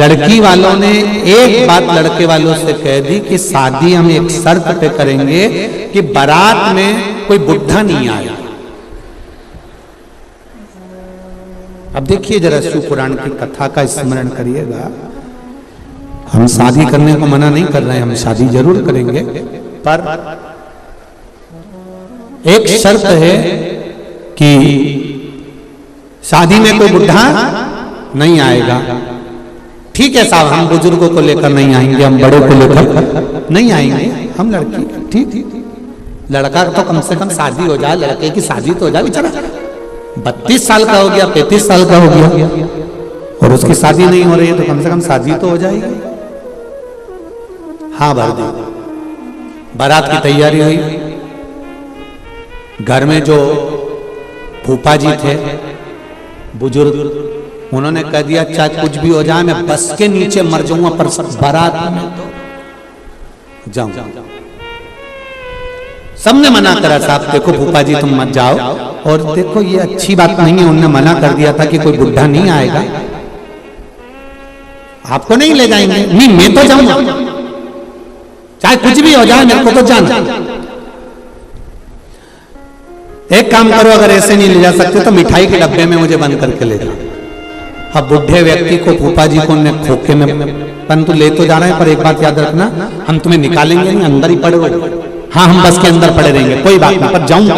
लड़की वालों ने एक बात लड़के वालों से कह दी कि शादी हम एक शर्त पे करेंगे कि बारात में कोई बुढ़ा नहीं आएगा। अब देखिए जरा शिव पुराण की कथा का स्मरण करिएगा। हम शादी करने को मना नहीं कर रहे हैं, हम शादी जरूर करेंगे, पर एक शर्त है कि शादी में कोई बुढ़ा नहीं आएगा। ठीक है साहब, हम बुजुर्गों को लेकर नहीं आएंगे, हम बड़े को लेकर नहीं आएंगे, हम लड़की, ठीक। लड़का तो कम से कम शादी हो जाए, लड़के की शादी तो हो जाए। बेचारा 32 साल का हो गया, 35 साल का हो गया और उसकी शादी नहीं हो रही है, तो कम से कम शादी तो हो जाएगी। हाँ भर दी। बारात की तैयारी हुई। घर में जो फूफा जी थे बुजुर्ग, उन्होंने कह दिया चाहे कुछ भी हो जाए, मैं बस के नीचे मर जाऊंगा पर बारात में तो जाऊं। सबने मना करा, साहब देखो फूफा जी तुम मत जाओ, और देखो ये अच्छी बात नहीं है, उन्होंने मना कर दिया था कि कोई बुढ़ा नहीं आएगा, आपको नहीं ले जाएंगे। नहीं मैं तो जाऊंगा, चाहे कुछ भी हो जाए, मेरे को तो जाना। एक काम करो, अगर ऐसे नहीं ले जा सकते तो मिठाई के डब्बे में मुझे बंद करके ले जाओ। अब बुढ़े व्यक्ति को फूफा जी को उन्हें खोखे में, परंतु ले तो जा रहे हैं, पर एक बात याद रखना, हम तुम्हें निकालेंगे नहीं, अंदर ही पड़े रहो। हाँ हम बस के अंदर पड़े रहेंगे, कोई बात नहीं, पर जाऊंगा।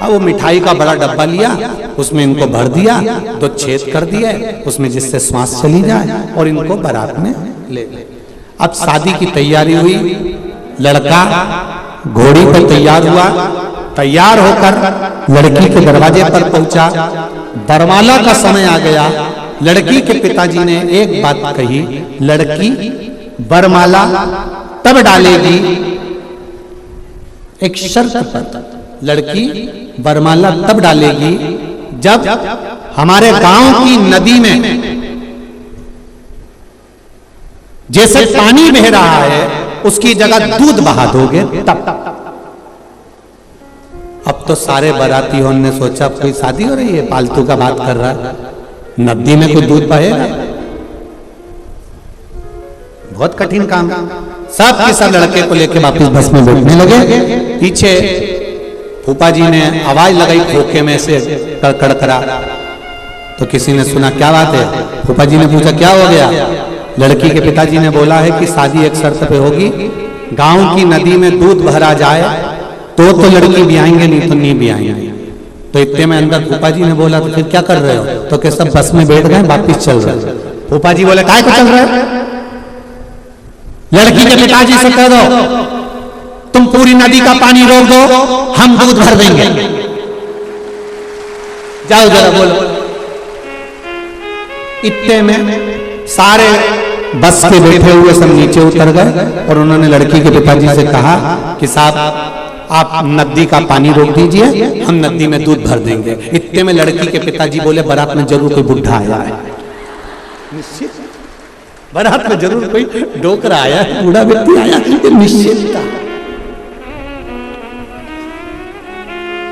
अब वो मिठाई का बड़ा डब्बा लिया, उसमें इनको भर दिया, 2 छेद कर दिए उसमें जिससे श्वास चली जाए, और इनको बारात में ले। अब शादी की तैयारी हुई। लड़का घोड़ी पर तैयार हुआ, तैयार होकर लड़की के दरवाजे पर पहुंचा। बरमाला का समय आ गया। लड़की के पिताजी ने एक बात कही, लड़की बरमाला तब डालेगी, एक शर्त पर, लड़की बरमाला तब डालेगी जब हमारे गांव की नदी में जैसे पानी बह रहा है उसकी जगह दूध बहा दोगे तब। अब तो सारे बारातियों ने सोचा कोई शादी हो रही है, फालतू का बात कर रहा है, नदी में कोई दूध बहेगा, बहुत कठिन काम। सब के सब लड़के को लेके वापस बस में बैठने लगे। पीछे फूफा जी ने आवाज लगाई खोखे में से कड़कड़ा, तो किसी ने सुना क्या बात है। फूफा जी ने पूछा क्या हो गया। लड़की के पिताजी ने बोला है कि शादी एक शर्त पे होगी, गांव की नदी में दूध भरा जाए तो लड़की भी आएंगे, नहीं तो नहीं भी आएंगे। तो इतने में अंदर फूफा जी ने बोला तो फिर क्या कर रहे हो, तो क्या सब बस में बैठ गए वापिस चल रहे। फूफा जी बोले काय को चल रहे। लड़की के पिताजी से कह दो तुम पूरी नदी का पानी रोक दो, हम दूध भर देंगे, जाओ जरा बोलो। इतने में सारे बस के बैठे हुए सब नीचे उतर गए और उन्होंने लड़की के पिताजी से कहा कि साहब आप नदी का पानी रोक दीजिए, हम नदी में दूध भर देंगे। इतने में लड़की के पिताजी बोले बारात में जरूर कोई बुढ़ा आया है, बारात में जरूर कोई डोकरा आया है, बूढ़ा व्यक्ति आया, निश्चित था।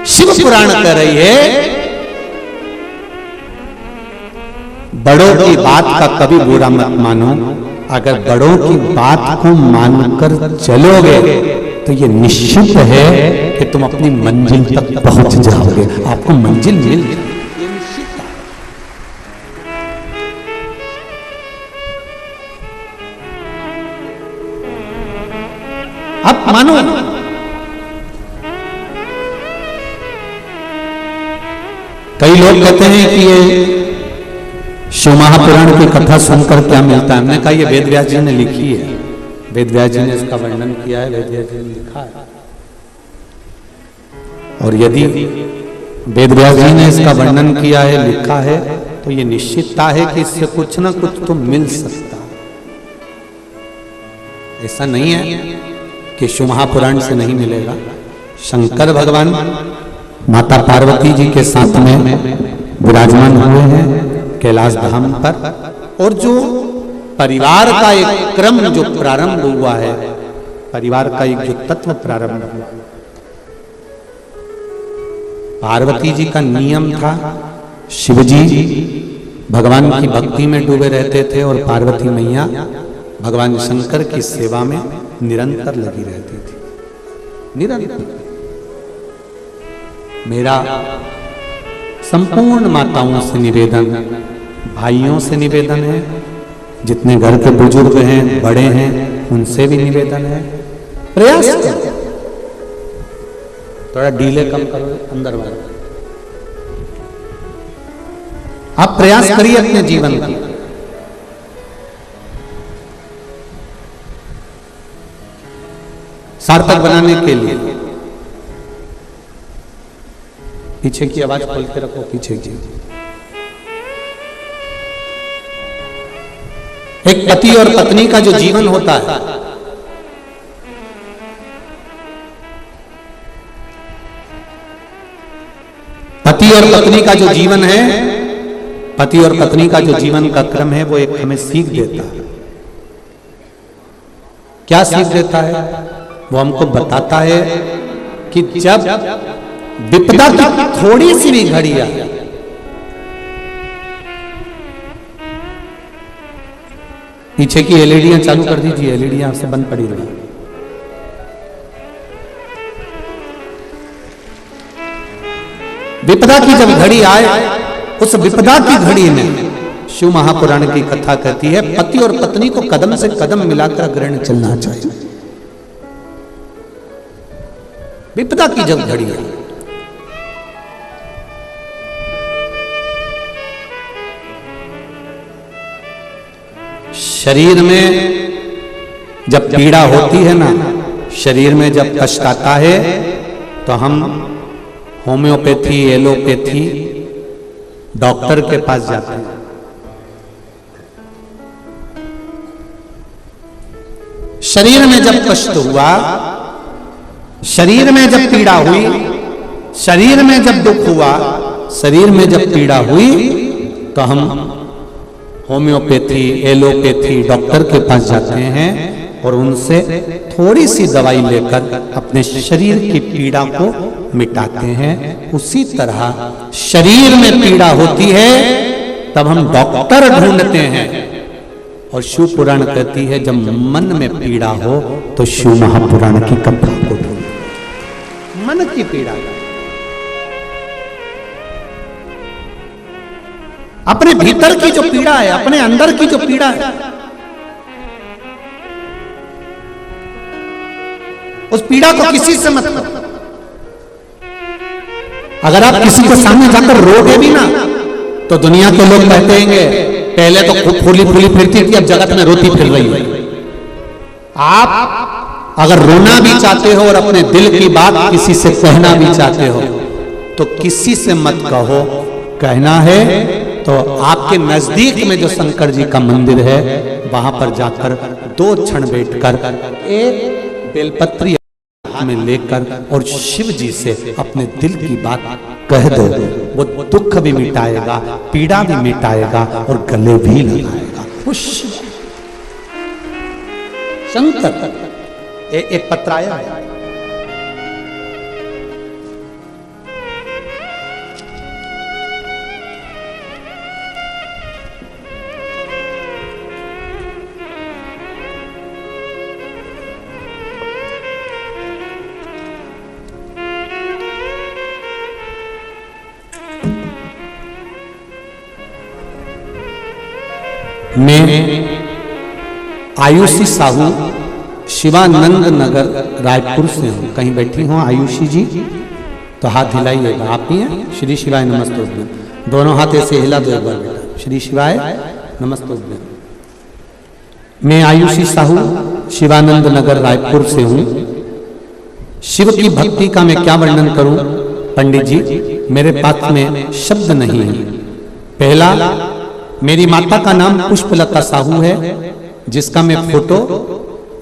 शिव पुराण कह रही है बड़ों की बात का कभी बुरा मत मानो, अगर बड़ों की बात को मानकर चलोगे तो ये निश्चित है कि तुम अपनी मंजिल तक पहुंच जाओगे, आपको मंजिल मिल जाएगी। अब मानो कई लोग कहते हैं कि ये शिव महापुराण की कथा सुनकर क्या मिलता है। हमने कहा ये वेद व्यास जी ने लिखी है, वेद व्यास जी ने इसका वर्णन किया है, वेद व्यास जी ने लिखा है। और यदि वेद व्यास जी ने इसका वर्णन किया है, लिखा है, तो ये निश्चितता है कि इससे कुछ ना कुछ तो मिल सकता है। ऐसा नहीं है कि शिव महापुराण से नहीं मिलेगा। शंकर भगवान माता पार्वती जी के साथ में विराजमान हुए हैं कैलाश धाम पर, और जो परिवार का एक क्रम जो प्रारंभ हुआ है, परिवार का एक जो तत्व प्रारंभ हुआ, पार्वती जी का नियम था शिवजी भगवान की भक्ति में डूबे रहते थे और पार्वती मैया भगवान शंकर की सेवा में निरंतर लगी रहती थी, निरंतर। मेरा संपूर्ण माताओं से निवेदन, भाइयों से निवेदन है, जितने घर के बुजुर्ग हैं, बड़े हैं, उनसे भी निवेदन है, प्रयास करो, थोड़ा डीले कम करो अंदर वाला। आप प्रयास करिए अपने जीवन का। सार्थक बनाने के लिए। पीछे की आवाज खोल के रखो, पीछे की। एक पति और पत्नी का जो जीवन होता है, पति और पत्नी का जो जीवन है, पति और पत्नी का जो जीवन का क्रम है, वो एक हमें सीख देता है। क्या सीख देता है? वो हमको बताता है कि जब विपदा की थोड़ी सी भी घड़ी आए, पीछे की एलईडियां चालू कर दीजिए, एलईडियां से बंद पड़ी रही। विपदा की जब घड़ी आए, उस विपदा की घड़ी में शिव महापुराण की कथा कहती है, पति और पत्नी को कदम से कदम मिलाकर अग्रणी चलना चाहिए। विपदा की जब घड़ी है, शरीर में जब पीड़ा होती है ना, शरीर में जब कष्ट आता है, तो हम होम्योपैथी, एलोपैथी, डॉक्टर के पास जाते हैं। शरीर में जब कष्ट हुआ, शरीर में जब पीड़ा हुई, शरीर में जब दुख हुआ, शरीर में जब पीड़ा हुई, तो हम होम्योपैथी, एलोपैथी, डॉक्टर के पास जाते हैं और उनसे थोड़ी सी दवाई लेकर अपने शरीर की पीड़ा को मिटाते हैं। उसी तरह शरीर में पीड़ा होती है, तब हम डॉक्टर ढूंढते हैं। और शिव पुराण कहती है, जब मन में पीड़ा हो तो शिव महापुराण की कथा को ढूंढो। मन की पीड़ा, अपने भीतर की जो पीड़ा है, अपने अंदर की जो पीड़ा है, उस पीड़ा को किसी से मत करो। अगर आप किसी के सामने जाकर रोगे भी ना, तो दुनिया के लोग कहते हैं, पहले तो खूब फूली फूली फिरती थी, अब जगत में रोती फिर रही है। आप अगर रोना भी चाहते हो और अपने दिल की बात किसी से कहना भी चाहते हो, तो किसी से मत कहो। कहना है तो आपके नजदीक में जो शंकर जी का मंदिर है, वहां पर जाकर 2 क्षण बैठकर एक बेलपत्री में लेकर और शिव जी से अपने दिल की बात कह दो। वो दुख भी मिटाएगा, पीड़ा भी मिटाएगा और गले भी लगाएगा। शंकर एक पत्र आया है, मैं आयुषी साहू शिवानंद नगर रायपुर से हूँ। कहीं बैठी हूँ आयुषी जी तो हाथ हिलाइएगा। आप ही हैं? श्री शिवाय नमस्तुभ्यं। दोनों हाथ ऐसे हिला दो एक बार बेटा। श्री शिवाय नमस्तुभ्यं। मैं आयुषी साहू शिवानंद नगर रायपुर से हूँ। शिव की भक्ति का मैं क्या वर्णन करूं पंडित जी, मेरे पास में शब्द नहीं है। पहला, मेरी माता का नाम पुष्पलता साहू है, जिसका मैं फोटो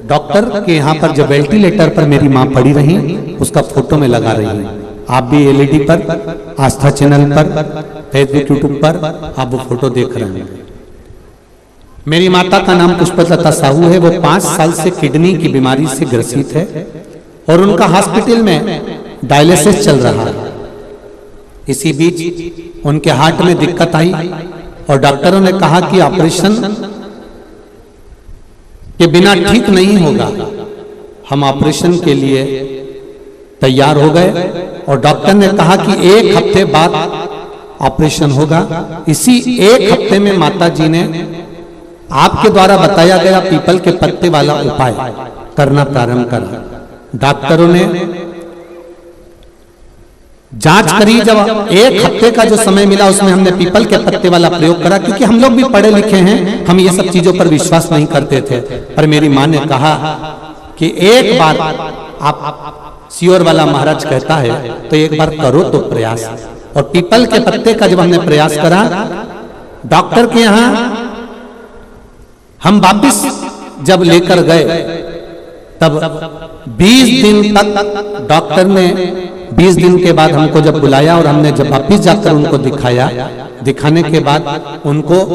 डॉक्टर के यहाँ पर जब वेंटिलेटर पर मेरी माँ पड़ी रही, उसका फोटो में लगा रही हूँ। आप भी एलईडी पर, आस्था चैनल पर, फेसबुक, यूट्यूब पर आप वो फोटो देख रहे हैं। मेरी माता का नाम पुष्पलता साहू है। वो 5 साल से किडनी की बीमारी से ग्रसित है और उनका हॉस्पिटल में डायलिसिस चल रहा है। इसी बीच उनके हार्ट में दिक्कत आई, और डॉक्टरों ने कहा कि ऑपरेशन के बिना ठीक नहीं होगा। हम ऑपरेशन के लिए तैयार हो गए और डॉक्टर ने कहा कि 1 हफ्ते बाद ऑपरेशन होगा। इसी 1 हफ्ते में माता जी ने आपके द्वारा बताया गया पीपल के पत्ते वाला उपाय करना प्रारंभ करा। डॉक्टरों ने जांच करी, जब 1 हफ्ते का जो समय मिला उसमें हमने पीपल के पत्ते वाला प्रयोग करा, क्योंकि हम लोग भी पढ़े लिखे हैं, हम ये सब चीजों पर विश्वास नहीं करते थे। पर मेरी मां ने कहा कि एक बार आप सियोर वाला महाराज कहता है तो एक बार करो तो प्रयास। और पीपल के पत्ते का जब हमने प्रयास करा, डॉक्टर के यहां हम वापिस जब लेकर गए तब 20 दिन तक डॉक्टर ने 20 दिन के बाद हमको जब बुलाया और हमने जब वापिस जाकर उनको दिखाया, दिखाने के बाद उनको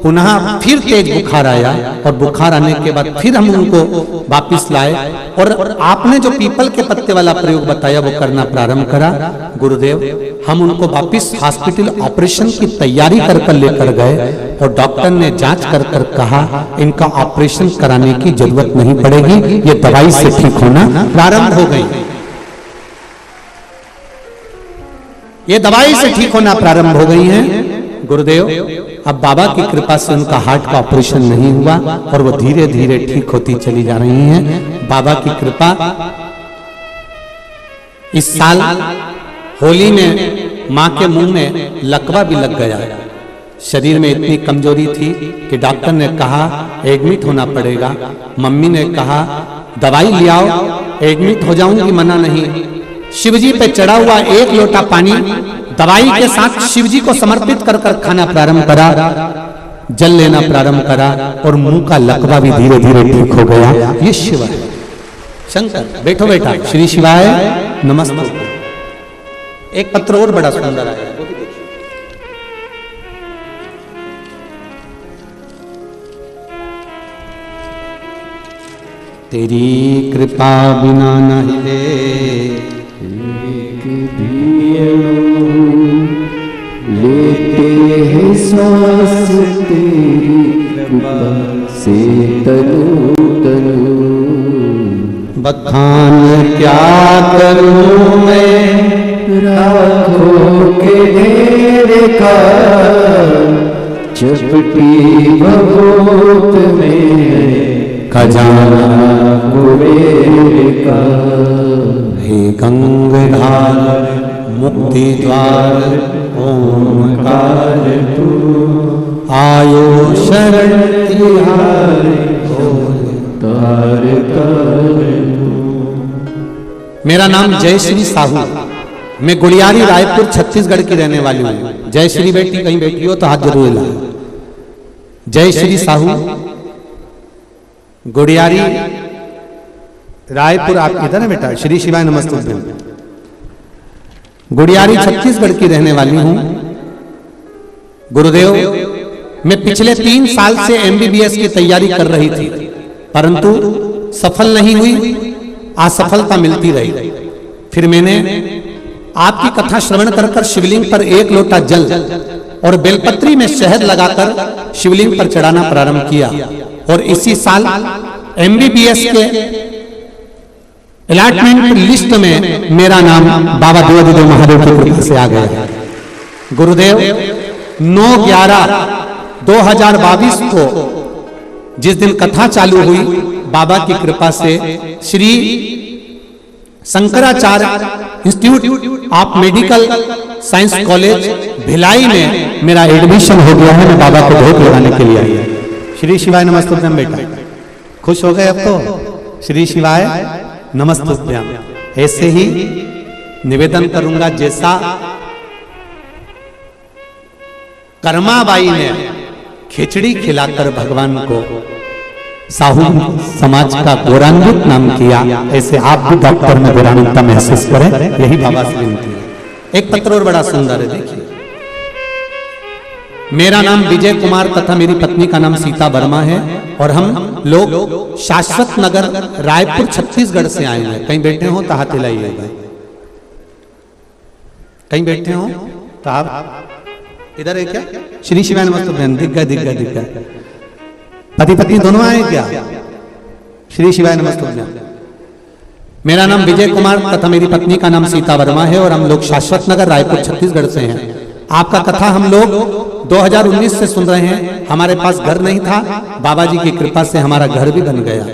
पुनः फिर तेज बुखार आया और बुखार आने के बाद फिर हम उनको वापिस लाए और आपने जो पीपल के पत्ते वाला प्रयोग बताया वो करना प्रारंभ करा। गुरुदेव, हम उनको वापिस हॉस्पिटल ऑपरेशन की तैयारी कर लेकर गए और डॉक्टर ने जांच कर कहा इनका ऑपरेशन कराने की जरूरत नहीं पड़ेगी, ये दवाई से ठीक होना प्रारंभ हो गई। ये दवाई से ठीक होना प्रारंभ हो गई हैं। गुरुदेव, अब बाबा की कृपा से उनका हार्ट का ऑपरेशन नहीं हुआ और वो धीरे धीरे ठीक होती चली जा रही हैं। बाबा की कृपा। इस साल होली में मां के मुंह में लकवा भी लग गया। शरीर में इतनी कमजोरी थी कि डॉक्टर ने कहा एडमिट होना पड़ेगा। मम्मी ने कहा दवाई ले आओ, एडमिट हो जाऊंगी, मना नहीं। शिवजी पे चढ़ा हुआ 1 लोटा पानी दवाई के साथ शिवजी को समर्पित कर खाना प्रारंभ करा, जल लेना प्रारंभ करा और मुंह का लकवा भी धीरे धीरे ठीक हो गया। ये शिव है। शंकर, बैठो बेटा। श्री शिवाय नमस्ते। एक पत्र और बड़ा सुंदर आया, तेरी कृपा बिना न हिले लेते हैं सांस तेरी कृपा से तनु तनु। बखान क्या करूं मैं राखों के ढेर का, चपटी भगोत में खजाना कुबेर का। हे गंगाधार मुक्ति द्वार ओंकार तू, आयो शरण तिहारे तार कर। मेरा नाम जयश्री साहू, मैं गुड़ियारी रायपुर छत्तीसगढ़ की रहने वाली हूँ। जयश्री बेटी कहीं बैठी हो तो हाथ जरूर हिलाओ। जयश्री साहू, गुड़ियारी रायपुर। आप इधर है बेटा? श्री शिवाय नमस्ते। गुड़ियारी छत्तीसगढ़ की रहने वाली हूं। गुरुदेव, मैं पिछले 3 साल से MBBS की तैयारी कर रही थी, परंतु सफल नहीं हुई, असफलता मिलती रही। फिर मैंने आपकी कथा श्रवण कर शिवलिंग पर 1 लोटा जल और बेलपत्री में शहद लगाकर शिवलिंग पर चढ़ाना प्रारंभ किया और इसी साल MBBS के अलॉटमेंट लिस्ट में मेरा नाम बाबा देवादिदेव महादेव की कृपा से आ गया। गुरुदेव, 9/11/2022 को जिस दिन कथा चालू हुई, बाबा की कृपा से Shri Shankaracharya institute of medical science college Bhilai में मेरा एडमिशन हो गया है। मैं बाबा को भोग लगाने के लिए आई। श्री शिवाय नमस्तुभ्यम। बेटा खुश हो गए अब तो? श्री शिवाय नमस्तुभ्यम। ऐसे ही निवेदन करूंगा, जैसा कर्माबाई ने खिचड़ी खिलाकर भगवान को साहू समाज का गौरवान्वित नाम किया, ऐसे आप भी डॉक्टर में गौरवान्वितता महसूस करें, यही बाबा से विनती है। एक पत्र और बड़ा सुंदर है, देखिए। मेरा नाम विजय कुमार तथा मेरी पत्नी का नाम सीता वर्मा है और हम लोग शाश्वत नगर रायपुर छत्तीसगढ़ से आए हैं। कहीं बैठे हो तो हाथ हिलाइएगा। कहीं बैठे हो तो आप इधर है क्या? श्री शिवाय नमस्तुभ्यम। दिख गए पति पत्नी दोनों आए क्या? श्री शिवाय नमस्तुभ्यम। मेरा नाम विजय कुमार तथा मेरी पत्नी का नाम सीता वर्मा है और हम लोग शाश्वत नगर रायपुर छत्तीसगढ़ से हैं। आपका कथा हम लोग 2019 से सुन रहे हैं। हमारे पास घर नहीं था, बाबा जी की कृपा से हमारा घर भी बन गया।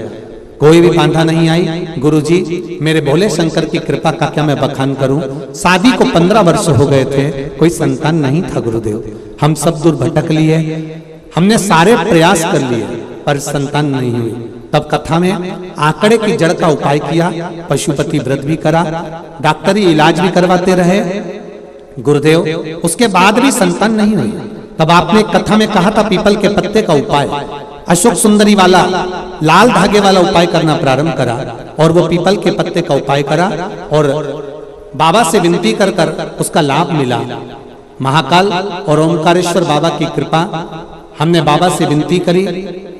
कोई भी बाधा नहीं आई। गुरुजी मेरे भोले शंकर की कृपा का क्या मैं बखान करूं। शादी को 15 वर्ष हो गए थे, कोई संतान नहीं था गुरुदेव। हम सब दूर भटक लिए, हमने सारे प्रयास कर लिए पर संतान नहीं हुई। तब कथा में आंकड़े की जड़ का उपाय किया, पशुपति व्रत भी करा, डॉक्टरी इलाज भी करवाते रहे गुरुदेव, उसके बाद भी संतान नहीं हुई। तब आपने कथा में कहा था पीपल के पत्ते का उपाय, अशोक सुंदरी वाला लाल धागे वाला उपाय करना प्रारंभ करा और वो पीपल के पत्ते का उपाय करा और बाबा से विनती कर उसका लाभ मिला। महाकाल और ओमकारेश्वर बाबा की कृपा, हमने बाबा से विनती करी,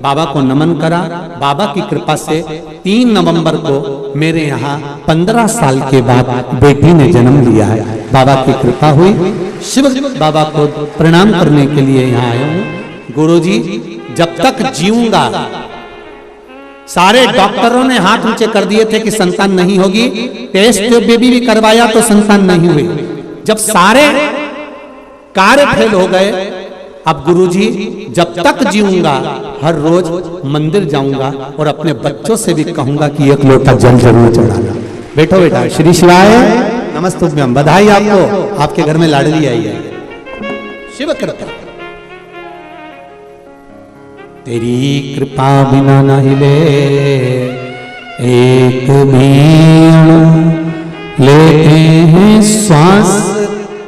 बाबा को नमन करा। बाबा की कृपा से 3 नवंबर को मेरे यहाँ 15 साल के बाद बेटी ने जन्म लिया है। बाबा की कृपा हुई। शिव बाबा को प्रणाम करने के लिए यहाँ आया हूँ। गुरुजी जब तक जीऊंगा, सारे डॉक्टरों ने हाथ ऊंचे कर दिए थे कि संतान नहीं होगी, टेस्ट बेबी भी करवाया तो संतान नहीं हुई। जब सारे कार्य फेल हो गए, अब गुरुजी जब तक जीऊंगा हर रोज मंदिर जाऊंगा और अपने बच्चों से भी कहूंगा कि एक लोटा जल जरूर चढ़ाना। बैठो बेटा। श्री शिवाय नमस्तुभ्यम। बधाई आपको, आपके घर में लाडली आई है। शिव कृपा तेरी कृपा बिना न हिले एक भी लेते हैं श्वास,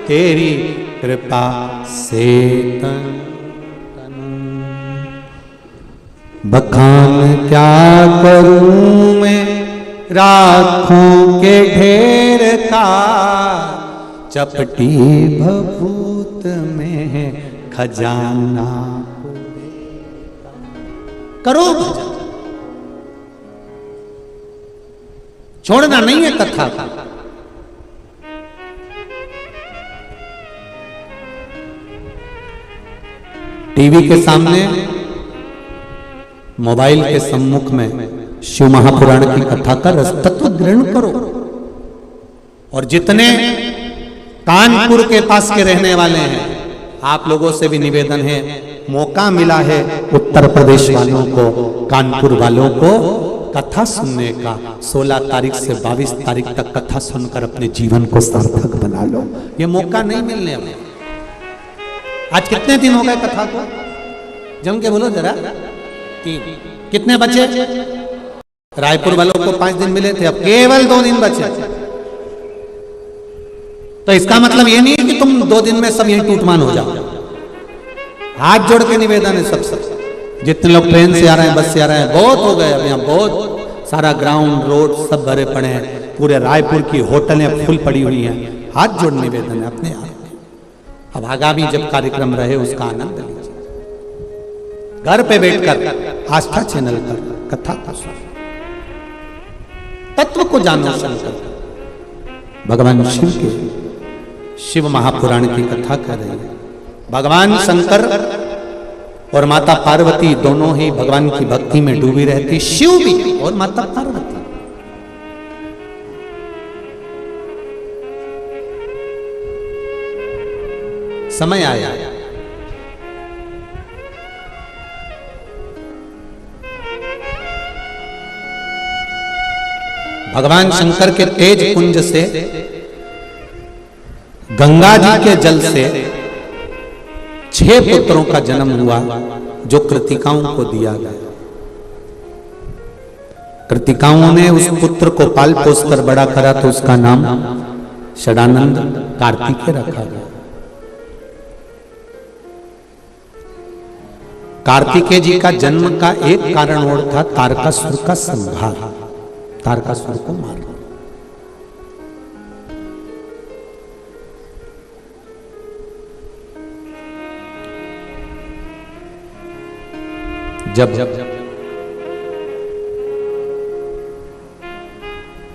तेरी कृपा से तन बखान क्या करूं मैं राखों के ढेर का, चपटी भभूत में खजाना करो। छोड़ना नहीं है कथा। टीवी के सामने, मोबाइल के सम्मुख में शिव महापुराण की कथा का रस तत्व ग्रहण करो। और जितने कानपुर के पास के रहने वाले हैं, आप लोगों से भी निवेदन है, मौका मिला है उत्तर प्रदेश वालों को, कानपुर वालों को कथा सुनने का, 16 तारीख से 22 तारीख तक कथा सुनकर अपने जीवन को सार्थक बना लो। ये मौका नहीं मिलने वाला। आज कितने दिन हो गए कथा को? जम के बोलो जरा। 3। कितने बचे? रायपुर वालों को 5 दिन मिले थे, अब केवल 2 दिन बचे। तो इसका मतलब ये नहीं है कि तुम 2 दिन में सब यही टूटमान हो जाओ। हाथ जोड़ के निवेदन है सब जितने लोग ट्रेन से आ रहे हैं, बस से आ रहे हैं, बहुत हो गए। अब यहाँ बहुत सारा ग्राउंड रोड सब भरे पड़े हैं, पूरे रायपुर की होटलें फुल पड़ी हुई हैं। हाथ जोड़ निवेदन है अपने आप। अब आगामी जब कार्यक्रम रहे उसका आनंद लीजिए। घर पे बैठकर आस्था चैनल पर कथा को सुनो, तत्व को जानो। शंकर भगवान शिव के शिव महापुराण की कथा कर रहे हैं। भगवान शंकर और माता पार्वती दोनों ही भगवान की भक्ति में डूबी रहती, शिव भी और माता पार्वती। समय आया भगवान शंकर के तेज कुंज से, गंगा जी के जल से 6 पुत्रों का जन्म हुआ जो कृतिकाओं को दिया गया। कृतिकाओं ने उस पुत्र को पाल पोस कर बड़ा करा तो उसका नाम षडानंद कार्तिकेय रखा गया। कार्तिकेय जी का जन्म का एक कारण और था तारकासुर का संहार, तारकासुर को मारना। जब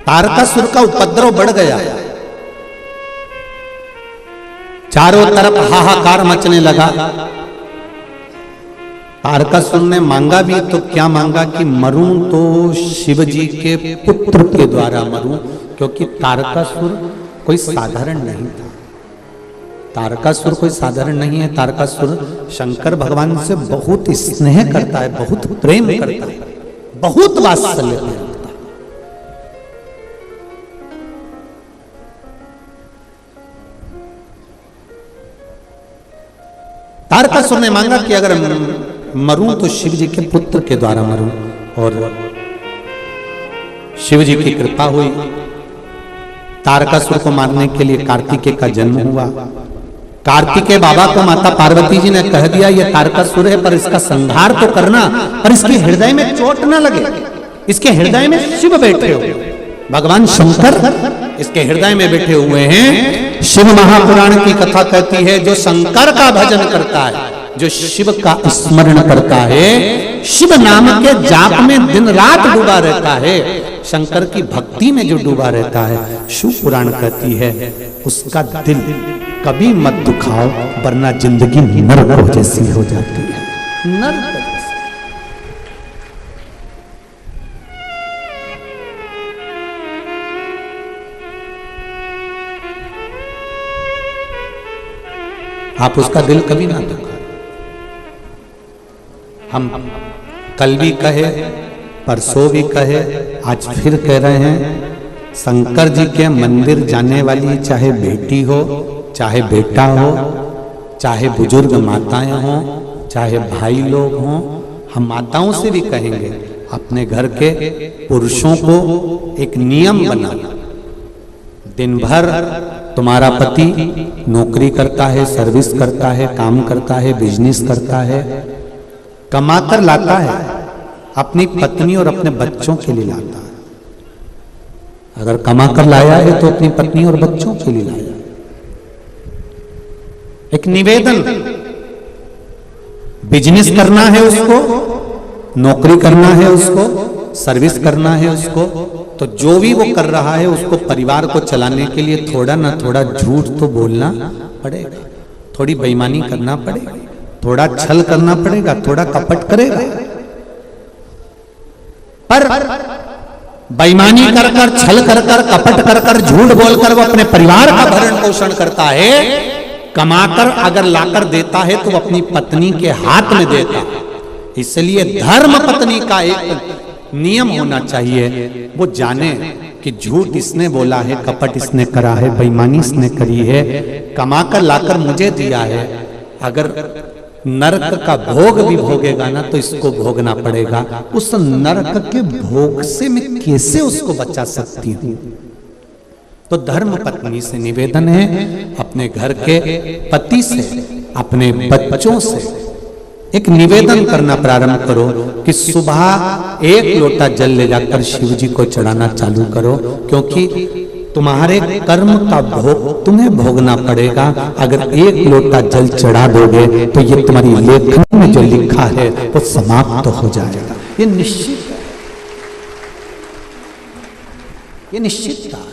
तारकासुर का उपद्रव बढ़ गया चारों तरफ हाहाकार मचने लगा। तारकासुर ने मांगा भी तो क्या मांगा कि मरूं तो शिव जी के पुत्र के द्वारा मरूं, क्योंकि तारकासुर कोई साधारण नहीं था। तारकासुर कोई साधारण नहीं है। तारकासुर शंकर भगवान से बहुत स्नेह करता है, बहुत प्रेम करता है, बहुत वात्सल्य करता है। तारकासुर ने मांगा कि अगर मरूं तो शिव जी के पुत्र के द्वारा मरूं, और शिव जी की कृपा हुई। तारकासुर को मारने के लिए कार्तिकेय का जन्म हुआ। कार्तिकेय बाबा को माता पार्वती जी ने कह दिया ये तारकासुर है, पर इसका संहार तो करना, पर इसके हृदय में चोट ना लगे। इसके हृदय में शिव बैठे हुए, भगवान शंकर इसके हृदय में बैठे हुए हैं। शिव महापुराण की कथा कहती है जो शंकर का भजन करता है, जो शिव का स्मरण करता है, शिव नाम के जाप में दिन रात डूबा रहता है, शंकर की भक्ति में जो डूबा रहता है, शिव पुराण कहती है उसका दिल कभी मत दुखाओ, वरना जिंदगी नरक जैसी हो जाती है। नरक आप उसका दिल कभी ना दुखा। हम कल भी कहे, परसों भी कहे, आज फिर कह रहे हैं, शंकर जी के मंदिर जाने वाली चाहे बेटी हो, चाहे बेटा हो, चाहे बुजुर्ग माताएं हों, चाहे भाई लोग हों, हम माताओं से भी कहेंगे अपने घर के पुरुषों को एक नियम बना। दिन भर तुम्हारा पति नौकरी करता है, सर्विस करता है, काम करता है, बिजनेस करता है, कमाकर लाता है, अपनी पत्नी और अपने बच्चों के लिए लाता है। अगर कमाकर लाया है तो अपनी पत्नी और बच्चों के लिए लाया। एक निवेदन, बिजनेस करना है उसको, नौकरी करना है उसको, सर्विस करना है उसको, तो जो भी वो कर रहा है उसको परिवार को चलाने के लिए थोड़ा ना थोड़ा झूठ तो बोलना पड़ेगा, थोड़ी बेईमानी करना पड़ेगा, थोड़ा छल करना पड़ेगा, थोड़ा कपट करेगा। पर बेईमानी कर कर, छल कर कर, कपट कर कर, झूठ बोलकर वो अपने परिवार का भरण पोषण करता है। कमाकर अगर लाकर देता है तो अपनी पत्नी के हाथ में देता। इसलिए धर्म पत्नी का एक नियम होना चाहिए, वो जाने कि झूठ इसने बोला है, कपट इसने करा है, बेईमानी इसने करी है, कमाकर लाकर मुझे दिया है। अगर नरक का भोग भी भोगेगा ना तो इसको भोगना पड़ेगा। उस नरक के भोग से मैं कैसे उसको बचा सकती हूँ? तो धर्म पत्नी से निवेदन है, अपने घर के पति से, अपने बच्चों से एक निवेदन करना प्रारंभ करो कि सुबह एक लोटा जल ले जाकर शिव जी को चढ़ाना चालू करो, क्योंकि तुम्हारे कर्म का भोग तुम्हें भोगना पड़ेगा। अगर एक लोटा जल चढ़ा दोगे तो ये तुम्हारी लेखन में जो लिखा है वो समाप्त हो जाएगा। ये निश्चित है, ये निश्चित था।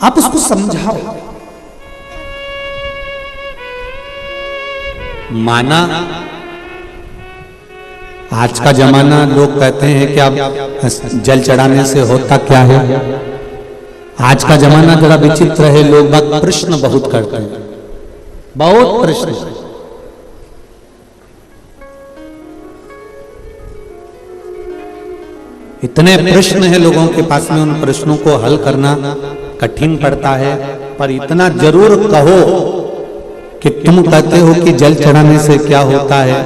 आप उसको समझाओ। माना आज का जमाना लोग कहते हैं कि अब जल चढ़ाने से होता क्या है। आज का जमाना जरा विचित्र है, लोग बात प्रश्न बहुत करते हैं, बहुत प्रश्न। इतने प्रश्न है लोगों के पास में, उन प्रश्नों को हल करना कठिन पड़ता है। पर इतना जरूर कहो कि तुम कहते हो कि जल चढ़ाने से क्या होता है,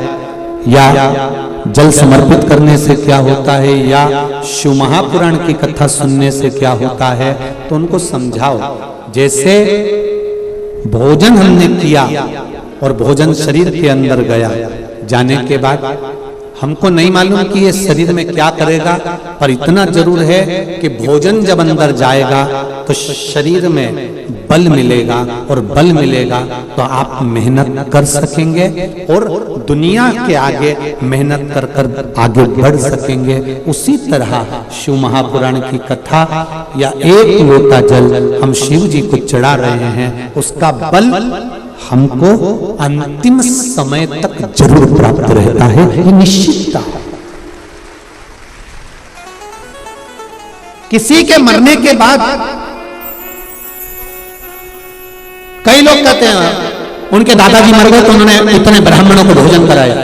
या जल समर्पित करने से क्या होता है, या शिव महापुराण की कथा सुनने से क्या होता है, तो उनको समझाओ। जैसे भोजन हमने किया और भोजन शरीर के अंदर गया, जाने के बाद हमको नहीं मालूम कि ये शरीर में क्या करेगा, पर इतना जरूर है कि भोजन जब अंदर जाएगा तो शरीर में बल मिलेगा, और बल मिलेगा तो आप मेहनत कर सकेंगे और दुनिया के आगे मेहनत कर कर आगे बढ़ सकेंगे। उसी तरह शिव महापुराण की कथा या एक लोटा जल हम शिव जी को चढ़ा रहे हैं, उसका बल हमको अंतिम समय तक जरूर प्राप्त रहता है, ये निश्चितता। किसी के मरने के बाद कई लोग कहते हैं उनके दादाजी मर गए तो उन्होंने इतने ब्राह्मणों को भोजन कराया,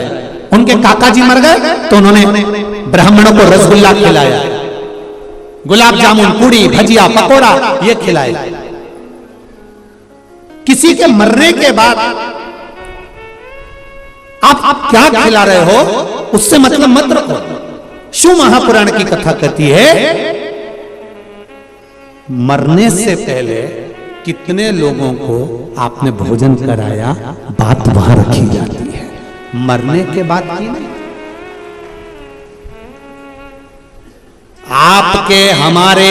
उनके काका जी मर गए तो उन्होंने ब्राह्मणों को रसगुल्ला खिलाया, गुलाब जामुन, पूड़ी, भजिया, पकोड़ा ये खिलाए। किसी के मरने के बाद आप क्या खिला रहे हो उससे मतलब मत रखो। शिव महापुराण की कथा कहती है मरने से पहले कितने लोगों को आपने भोजन कराया, बात वहां रखी जाती है, मरने के बाद की नहीं। आपके हमारे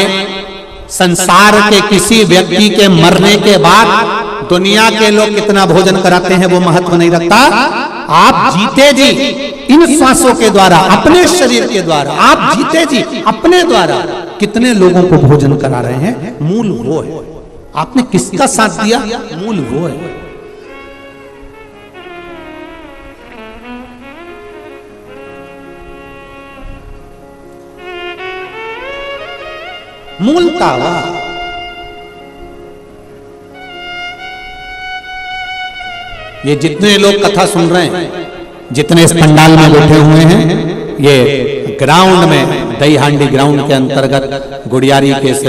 संसार के किसी व्यक्ति के मरने के बाद दुनिया के लोग कितना भोजन कराते हैं वो महत्व नहीं रखता। आप जीते जी इन श्वासों के द्वारा, अपने शरीर के द्वारा, आप जीते जी अपने द्वारा कितने लोगों को भोजन करा रहे हैं, मूल वो है। आपने किसका साथ दिया, मूल वो है। मूल का ये जितने लोग कथा सुन रहे हैं, जितने इस पंडाल में बैठे हुए हैं, ये ग्राउंड में दही हांडी ग्राउंड के अंतर्गत गुड़ियारी के इस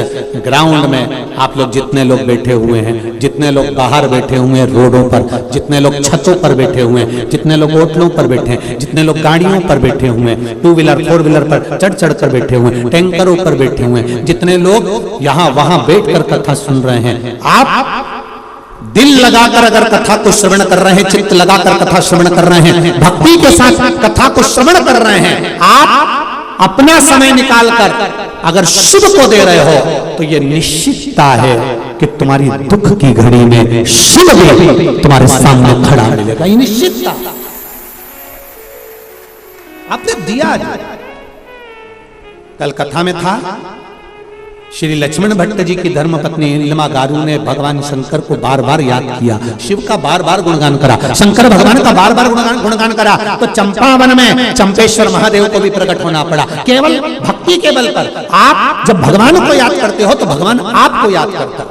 ग्राउंड में आप लोग जितने लोग बैठे हुए हैं, जितने लोग बाहर बैठे हुए हैं रोडों पर, जितने लोग छतों पर बैठे हुए हैं, जितने लोग होटलों पर बैठे हैं, जितने लोग गाड़ियों पर बैठे हुए हैं, 2 व्हीलर 4 व्हीलर पर चढ़ चढ़ कर बैठे हुए हैं, टैंकरों पर बैठे हुए हैं, जितने लोग यहाँ वहां बैठकर कथा सुन रहे हैं, आप दिल लगाकर अगर कथा को श्रवण कर रहे हैं, चित्त लगाकर कथा श्रवण कर रहे हैं, भक्ति के साथ कथा को श्रवण कर रहे हैं, आप अपना समय निकालकर अगर शिव को दे रहे हो तो ये निश्चितता है कि तुम्हारी दुख की घड़ी में शिव भी तुम्हारे सामने खड़ा मिलेगा। ये निश्चितता आपने दिया। कल कथा में था श्री लक्ष्मण भट्ट जी की धर्मपत्नी नीलिमा गारू ने भगवान शंकर को बार बार याद किया, शिव का बार बार गुणगान करा, शंकर भगवान का बार बार गुणगान करा, तो चंपावन में चंपेश्वर महादेव को भी प्रकट होना पड़ा। केवल भक्ति के बल पर आप जब भगवान को याद करते हो तो भगवान आपको याद करता।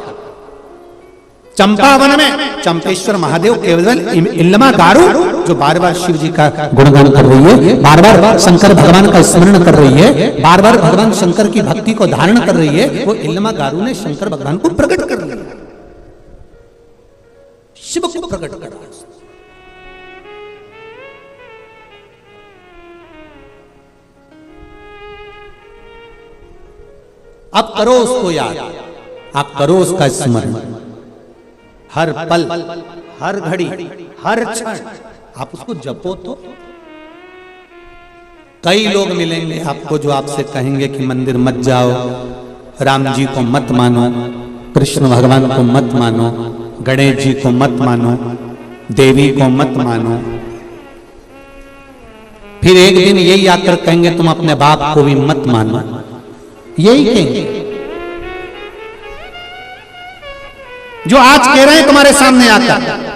चंपावन में चंपेश्वर महादेव केवल नीलिमा गारू जो बार बार शिव जी का गुणगान कर रही है, बार बार शंकर भगवान का स्मरण कर रही है, बार बार भगवान शंकर की भक्ति को धारण कर रही है, वो नीलिमा गारू ने शंकर भगवान को प्रकट कर लिया, शिव को प्रकट कर रहा। अब करो उसको याद, आप करो उसका स्मरण, हर पल, हर घड़ी, हर क्षण आप उसको जपो। तो कई लोग मिलेंगे आपको जो आपसे कहेंगे कि मंदिर मत जाओ, राम जी को मत मानो, कृष्ण भगवान को मत मानो, गणेश जी को मत मानो, देवी को मत मानो। फिर एक दिन यही आकर कहेंगे तुम अपने बाप को भी मत मानो, यही कहेंगे जो आज कह रहे हैं तुम्हारे सामने आकर,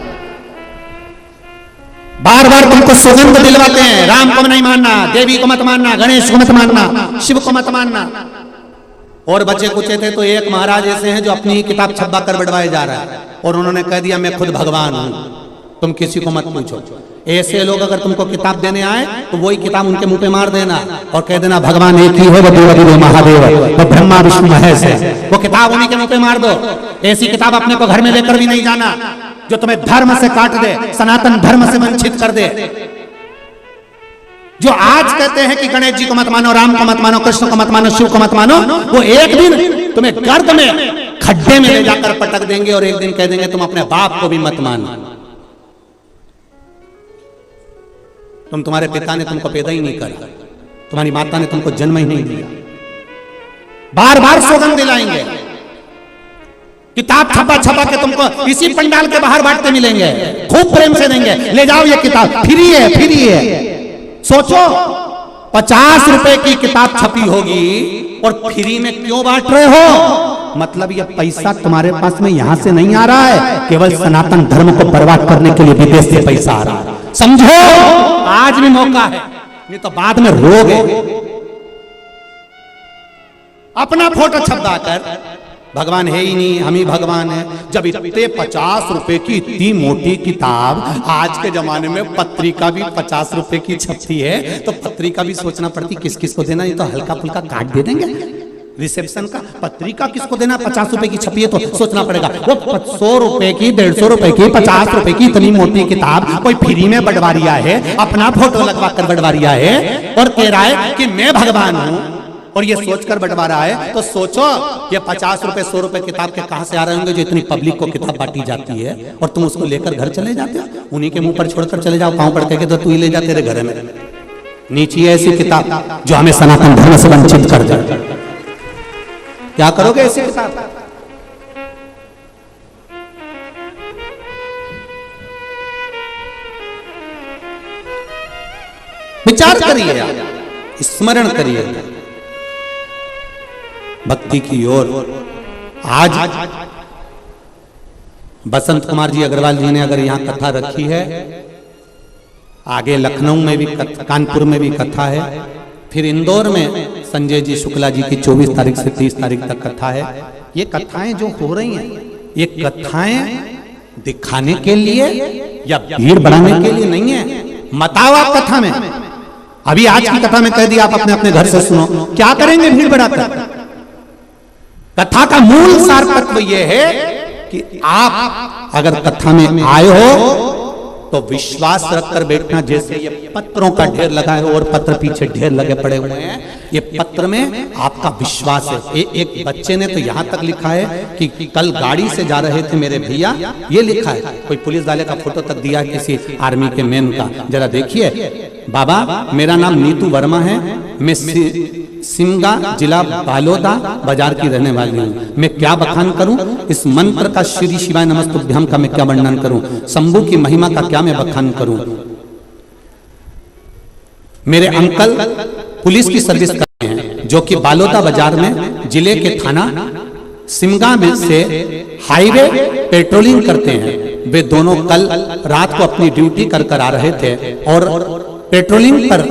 बार बार तुमको सुगंध दिलवाते हैं, राम को नहीं मानना, देवी को मत मानना, गणेश को मत मानना, शिव को मत मानना। और बच्चे कुचे थे तो एक महाराज ऐसे हैं जो अपनी किताब छपा कर बढ़वाए जा रहा है और उन्होंने कह दिया मैं खुद भगवान हूं, तुम किसी को मत पूछो। ऐसे लोग अगर तुमको किताब देने आए तो वही किताब उनके मुंह पे मार देना और कह देना भगवान एक ही है, वो देव महादेव, वो ब्रह्मा विष्णु महेश है, वो किताब उन्हीं के मुंह पे मार दो। ऐसी किताब अपने को घर में लेकर भी नहीं जाना जो तुम्हें धर्म से काट दे, सनातन धर्म से वंचित कर दे। जो आज कहते हैं कि गणेश जी को मत मानो, राम को मत मानो, कृष्ण को मत मानो, शिव को मत मानो, वो एक दिन तुम्हें गर्द में खड्डे में ले जाकर पटक देंगे और एक दिन कह देंगे तुम अपने बाप को भी मत मानो। तुम्हारे पिता ने तुमको पैदा ही नहीं करा, तुम्हारी माता ने तुमको जन्म ही नहीं दिया। बार बार सौगंध दिलाएंगे, किताब छपा छपा के तुमको इसी पंडाल के बाहर बांटते मिलेंगे, खूब प्रेम से देंगे, ले जाओ ये किताब, फ्री है फ्री है। सोचो 50 रुपए की किताब छपी होगी और फ्री में क्यों बांट रहे हो? मतलब ये पैसा तुम्हारे पास में यहां से नहीं आ रहा है, केवल सनातन धर्म को बर्बाद करने के लिए विदेश से पैसा आ रहा है। समझो, आज भी मौका है, नहीं तो बाद में रोगे। अपना फोटो छपवा कर भगवान है ही नहीं, हम ही भगवान है। जब इतने 50 रुपए की इतनी मोटी किताब, आज के जमाने में पत्रिका भी 50 रुपए की छपती है, तो पत्रिका भी सोचना पड़ती किस किस को देना, ये तो हल्का फुल्का काट दे देंगे रिसेप्शन का। पत्रिका किसको देना? 50 रुपए की छपी है तो सोचना पड़ेगा। वो 100 रुपए की, 150 रुपए की, 50 रुपए की इतनी मोटी किताब कोई फ्री में बंटवा रिया है, अपना फोटो लगवा कर बंटवा रिया है और कह रहा है कि मैं भगवान हूं, और ये सोचकर बंटवा रहा है। तो सोचो ये 50 रुपए 100 रुपए किताब के कहां से आ रहे होंगे जो इतनी पब्लिक को किताब बांटी जाती है, और तुम उसको लेकर घर चले जाते हो, उन्हीं के मुंह पर छोड़कर चले जाओ, पांव पड़ के तो तू ही ले जा तेरे घर में। नीचे ऐसी किताब जो हमें सनातन धर्म से वंचित कर दे, क्या करोगे ऐसी किताब? विचार करिए, स्मरण करिए भक्ति की ओर। आज बसंत कुमार जी अग्रवाल जी ने अगर यहां कथा रखी है, आगे लखनऊ में भी कानपुर में भी कथा है, फिर इंदौर में संजय जी शुक्ला जी की 24 तारीख से 30 तारीख तक कथा है। ये कथाएं जो हो रही हैं, ये कथाएं दिखाने के लिए या भीड़ बढ़ाने के लिए नहीं है। मत आओ आप कथा में, अभी आज की कथा में कह दिया आप अपने अपने घर से सुनो, क्या करेंगे भीड़ बढ़ाकर? कथा का मूल सार तत्व यह है कि आप अगर कथा में आए हो तो विश्वास रखकर बैठना। जैसे ये पत्रों का ढेर लगा है और पत्र पीछे ढेर लगे पड़े हुए हैं, ये पत्र में आपका विश्वास है। एक बच्चे ने तो यहाँ तक लिखा है कि कल गाड़ी से जा रहे थे मेरे भैया, ये लिखा है। कोई पुलिस वाले का फोटो तक दिया किसी आर्मी के मैन का, जरा देखिए। बाबा मेरा नाम नीतू वर्मा है, मैं सिमगा जिला बालोदा बाजार की रहने वाली हूँ। मैं क्या बखान करूं? इस मंत्र का श्री शिवाय नमस्तुभ्यम का मैं क्या वर्णन करूं? शंभू की महिमा का क्या मैं बखान करूं? मेरे अंकल पुलिस की सर्विस करते हैं, जो कि बालोदा बाजार में जिले के थाना सिमगा में से हाईवे पेट्रोलिंग करते हैं। वे दोनों कल रात को अपनी ड्यूटी कर कर आ रहे थे और पेट्रोलिंग पर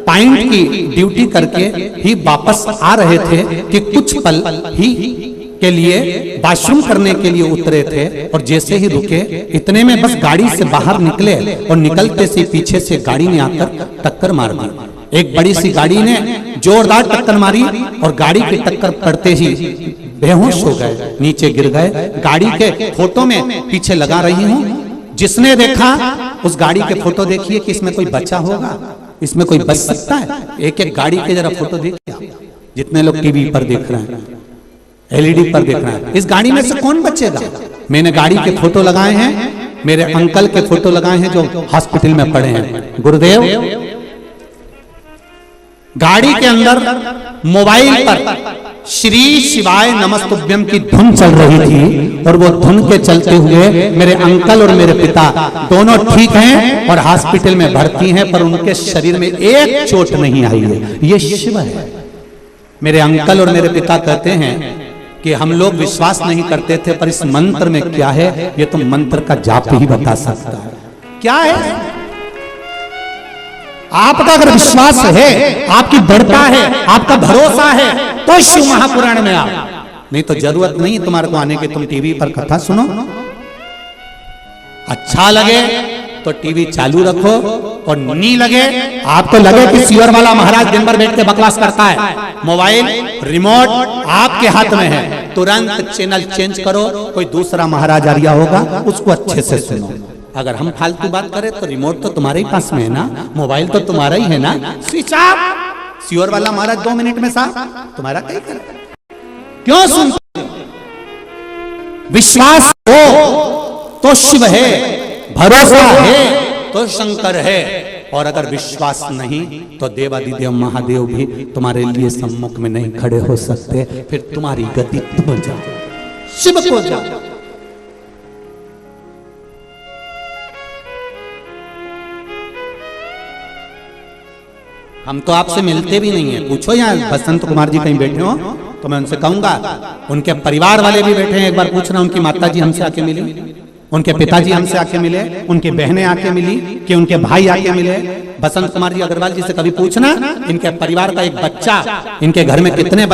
पॉइंट की ड्यूटी करके ही वापस आ रहे थे कि कुछ पल ही के लिए वॉशरूम करने के लिए उतरे थे, और जैसे ही रुके इतने में बस गाड़ी से बाहर निकले और निकलते से पीछे से गाड़ी ने आकर टक्कर मार दी। एक बड़ी सी गाड़ी ने जोरदार टक्कर मारी और गाड़ी की टक्कर पड़ते ही बेहोश हो गए, नीचे गिर गए। गाड़ी के फोटो में पीछे लगा रही हूँ, जिसने देखा उस गाड़ी के फोटो देखिए कि इसमें कोई बच्चा होगा, इसमें कोई बच सकता है? एक एक गाड़ी के जरा फोटो देखिए, जितने लोग टीवी पर देख रहे हैं, एलईडी पर देख रहे हैं, इस गाड़ी में से कौन बचेगा? मैंने गाड़ी के फोटो लगाए हैं, मेरे अंकल के फोटो लगाए हैं जो हॉस्पिटल में पड़े हैं। गुरुदेव, गाड़ी के अंदर मोबाइल पर श्री शिवाय नमस्तुभ्यम की धुन चल रही थी, और वो धुन के चलते हुए मेरे अंकल और मेरे पिता दोनों ठीक हैं और हॉस्पिटल में भर्ती हैं, पर उनके शरीर में एक चोट नहीं आई है। ये शिव है। मेरे अंकल और मेरे पिता कहते हैं कि हम लोग विश्वास नहीं करते थे, पर इस मंत्र में क्या है ये तो मंत्र का जाप ही बता सकता है। क्या है? आपका अगर विश्वास है, आपकी दृढ़ता है, आपका भरोसा है, तो शिव महापुराण में आओ, नहीं तो जरूरत नहीं तुम्हारे को आने की। तुम टीवी पर कथा सुनो, अच्छा लगे तो टीवी चालू रखो, और नहीं लगे, आपको लगे कि सियोर वाला महाराज दिन भर बैठ के बकवास करता है, मोबाइल रिमोट आपके हाथ में है, तुरंत चैनल चेंज करो, कोई दूसरा महाराज आ रहा होगा, उसको अच्छे से सुनो। अगर हम फालतू बात करें तो रिमोट तो तुम्हारे ही पास में है ना, मोबाइल तो तुम्हारा ही है ना, स्विच ऑफ। सियोर वाला महाराज 2 मिनट में साफ, तुम्हारा कहीं कर। क्यों सुनते? विश्वास हो तो शिव है, भरोसा है तो शंकर है। और अगर विश्वास नहीं तो देवादिदेव महादेव भी तुम्हारे लिए सम्मुख में नहीं खड़े हो सकते, फिर तुम्हारी गति तुम जाओ, शिव को जाओ। हम तो आपसे मिलते भी नहीं है, पूछो यहाँ बसंत कुमार जी कहीं बैठे हो तो मैं उनसे कहूंगा, उनके परिवार वाले भी बैठे हैं, एक बार पूछना उनकी माता जी हमसे आके मिली, उनके पिताजी हमसे आके मिले, उनकी बहनें आके मिली कि उनके भाई आके मिले। बसंत कुमार जी अग्रवाल जी से कभी पूछना, इनके परिवार का एक बच्चा, इनके घर में कितने